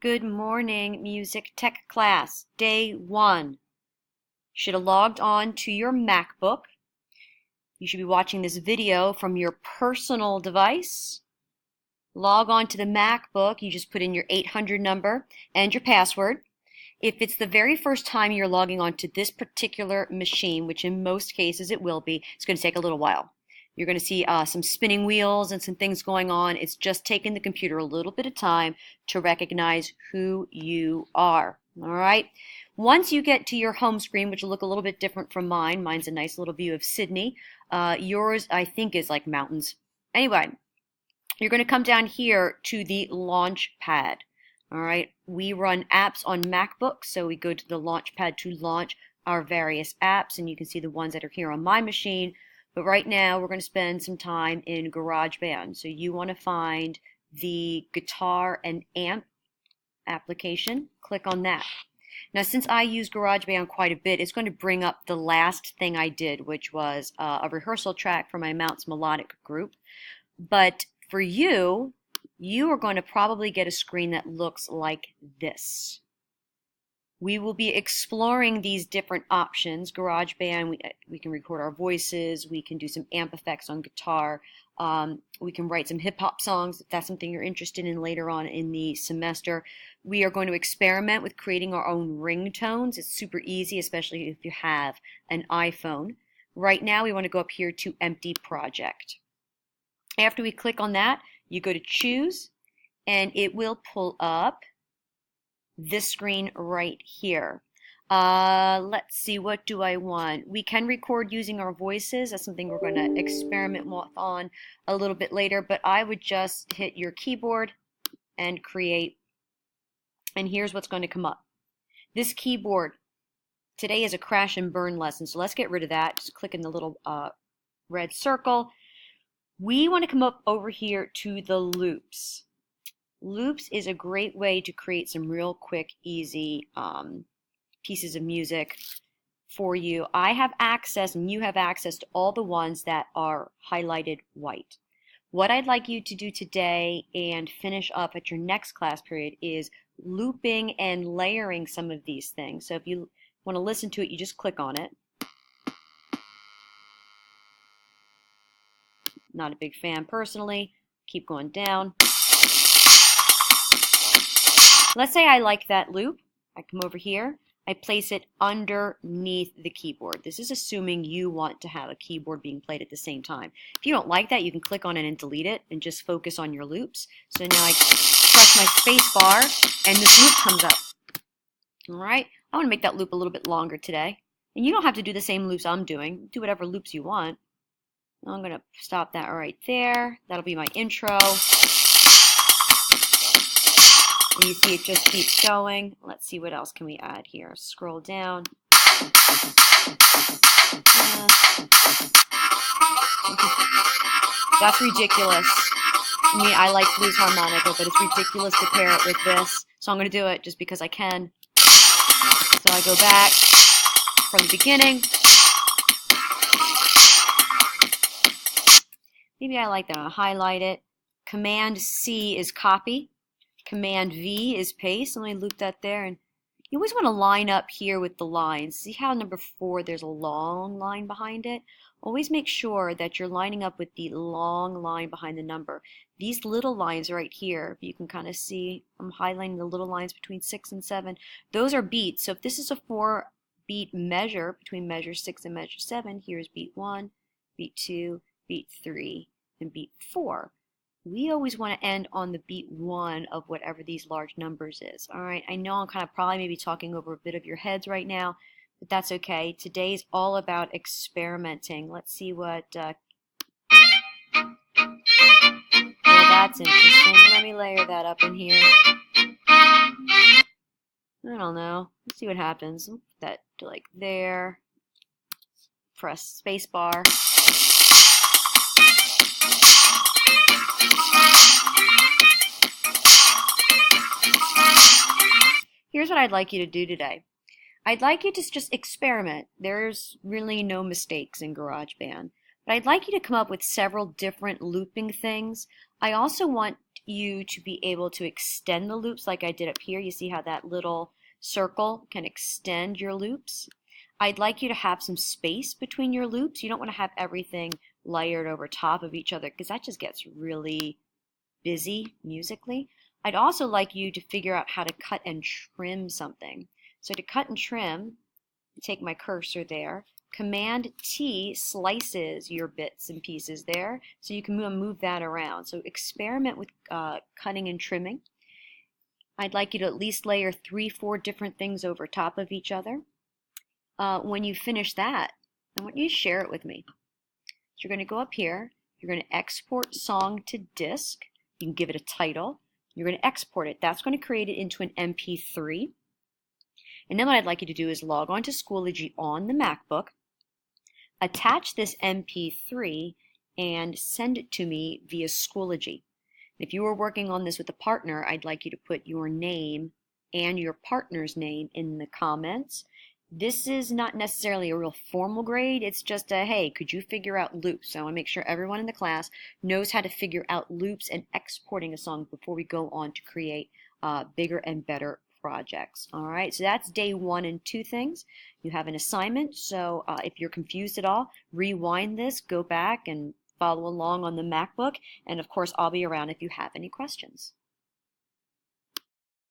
Good morning, music tech class, day one. Should have logged on to your MacBook. You should be watching this video from your personal device. Log on to the MacBook. You just put in your 800 number and your password. If it's the very first time you're logging on to this particular machine, which in most cases it will be, it's going to take a little while. You're going to see some spinning wheels and some things going on. It's just taking the computer a little bit of time to recognize who you are. All right. Once you get to your home screen, which will look a little bit different from mine, mine's a nice little view of Sydney. Yours, I think, is like mountains. Anyway, you're going to come down here to the launch pad. All right. We run apps on MacBook, so we go to the launch pad to launch our various apps, and you can see the ones that are here on my machine. But right now, we're going to spend some time in GarageBand. So you want to find the guitar and amp application. Click on that. Now, since I use GarageBand quite a bit, it's going to bring up the last thing I did, which was a rehearsal track for my Mounts Melodic group. But for you, you are going to probably get a screen that looks like this. We will be exploring these different options. GarageBand, we can record our voices, we can do some amp effects on guitar, we can write some hip-hop songs if that's something you're interested in later on in the semester. We are going to experiment with creating our own ringtones. It's super easy, especially if you have an iPhone. Right now we want to go up here to Empty Project. After we click on that, you go to Choose, and it will pull up this screen right here. Let's see, what do I want? We can record using our voices. That's something we're going to experiment with on a little bit later, but I would just hit your keyboard and create. And here's what's going to come up. This keyboard today is a crash and burn lesson, so let's get rid of that. Just click in the little red circle. We want to come up over here to the loops. Loops is a great way to create some real quick, easy pieces of music for you. I have access and you have access to all the ones that are highlighted white. What I'd like you to do today and finish up at your next class period is looping and layering some of these things. So if you want to listen to it, you just click on it. Not a big fan personally. Keep going down. Let's say I like that loop. I come over here. I place it underneath the keyboard. This is assuming you want to have a keyboard being played at the same time. If you don't like that, you can click on it and delete it and just focus on your loops. So now I press my space bar and this loop comes up. All right. I want to make that loop a little bit longer today. And you don't have to do the same loops I'm doing. Do whatever loops you want. I'm going to stop that right there. That'll be my intro. And you see it just keeps going. Let's see what else can we add here. Scroll down. That's ridiculous. I mean, I like blues harmonica, but it's ridiculous to pair it with this. So I'm going to do it just because I can. So I go back from the beginning. Maybe I like that. I'll highlight it. Command C is copy. Command V is paste. Let me loop that there. And you always want to line up here with the lines. See how number 4, there's a long line behind it? Always make sure that you're lining up with the long line behind the number. These little lines right here, you can kind of see, I'm highlighting the little lines between 6 and 7. Those are beats. So if this is a 4-beat measure between measure 6 and measure 7, here's beat 1, beat 2, beat 3, and beat 4. We always want to end on the beat 1 of whatever these large numbers is. All right, I know I'm kind of probably maybe talking over a bit of your heads right now, but that's okay. Today's all about experimenting. Let's see what, well, that's interesting. Let me layer that up in here. I don't know. Let's see what happens. Put that to like there. Press spacebar. Here's what I'd like you to do today. I'd like you to just experiment. There's really no mistakes in GarageBand. But I'd like you to come up with several different looping things. I also want you to be able to extend the loops like I did up here. You see how that little circle can extend your loops? I'd like you to have some space between your loops. You don't want to have everything layered over top of each other because that just gets really busy musically. I'd also like you to figure out how to cut and trim something. So to cut and trim, take my cursor there. Command T slices your bits and pieces there, so you can move that around. So experiment with cutting and trimming. I'd like you to at least layer 3-4 different things over top of each other. When you finish that, I want you to share it with me. So you're going to go up here, you're going to export song to disk. You can give it a title. You're going to export it. That's going to create it into an MP3. And then what I'd like you to do is log on to Schoology on the MacBook, attach this MP3, and send it to me via Schoology. If you were working on this with a partner, I'd like you to put your name and your partner's name in the comments. This is not necessarily a real formal grade. It's just a, hey, could you figure out loops? So I want to make sure everyone in the class knows how to figure out loops and exporting a song before we go on to create bigger and better projects. All right, so that's day 1 and 2 things. You have an assignment, so if you're confused at all, rewind this, go back and follow along on the MacBook, and of course I'll be around if you have any questions.